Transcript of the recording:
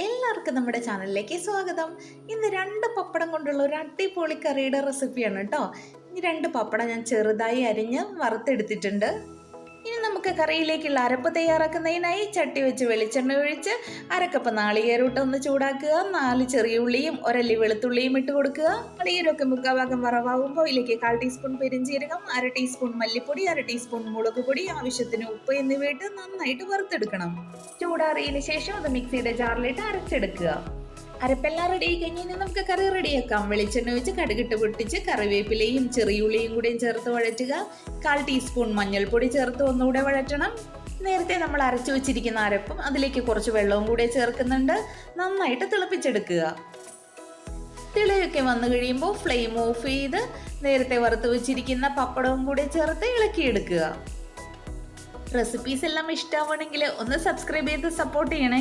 എല്ലാവർക്കും നമ്മുടെ ചാനലിലേക്ക് സ്വാഗതം. ഇന്ന് 2 പപ്പടം കൊണ്ടുള്ള ഒരു അടിപൊളി കറിയുടെ റെസിപ്പിയാണ് കേട്ടോ. ഈ 2 പപ്പടം ഞാൻ ചെറുതായി അരിഞ്ഞ് വറുത്തെടുത്തിട്ടുണ്ട്. ഇനി നമുക്ക് കറിയിലേക്കുള്ള അരപ്പ് തയ്യാറാക്കുന്നതിനായി ചട്ടി വെച്ച് വെളിച്ചെണ്ണ ഒഴിച്ച് അരക്കപ്പ് നാളികേരൂട്ട് ഒന്ന് ചൂടാക്കുക. 4 ചെറിയ ഉള്ളിയും ഒരല്ലി വെളുത്തുള്ളിയും ഇട്ട് കൊടുക്കുക. നാളികേരമൊക്കെ മുക്കാഭാഗം വറവാകുമ്പോൾ ഇതിലേക്ക് 1/4 ടീസ്പൂൺ പെരിഞ്ചീരകം, 1/2 ടീസ്പൂൺ മല്ലിപ്പൊടി, 1/2 ടീസ്പൂൺ മുളക് പൊടി, ആവശ്യത്തിന് ഉപ്പ് എന്നിവ ഇട്ട് നന്നായിട്ട് വറുത്തെടുക്കണം. ചൂടാറിയതിനു ശേഷം അത് മിക്സിയുടെ ജാറിലിട്ട് അരച്ചെടുക്കുക. അരപ്പെല്ലാം റെഡി ആയി കഴിഞ്ഞാൽ നമുക്ക് കറി റെഡിയാക്കാം. വെളിച്ചെണ്ണ ഒഴിച്ച് കടുകിട്ട് പൊട്ടിച്ച് കറിവേപ്പിലയും ചെറിയുള്ളിയും കൂടെയും ചേർത്ത് വഴറ്റുക. 1/4 ടീസ്പൂൺ മഞ്ഞൾപ്പൊടി ചേർത്ത് ഒന്നുകൂടെ വഴറ്റണം. നേരത്തെ നമ്മൾ അരച്ചു വെച്ചിരിക്കുന്ന അരപ്പും അതിലേക്ക് കുറച്ച് വെള്ളവും കൂടെ ചേർക്കുന്നുണ്ട്. നന്നായിട്ട് തിളപ്പിച്ചെടുക്കുക. തിളയൊക്കെ വന്നു കഴിയുമ്പോൾ ഫ്ലെയിം ഓഫ് ചെയ്ത് നേരത്തെ വറുത്ത് വെച്ചിരിക്കുന്ന പപ്പടവും കൂടെ ചേർത്ത് ഇളക്കിയെടുക്കുക. റെസിപ്പീസ് എല്ലാം ഇഷ്ടമാണെങ്കിൽ ഒന്ന് സബ്സ്ക്രൈബ് ചെയ്ത് സപ്പോർട്ട് ചെയ്യണേ.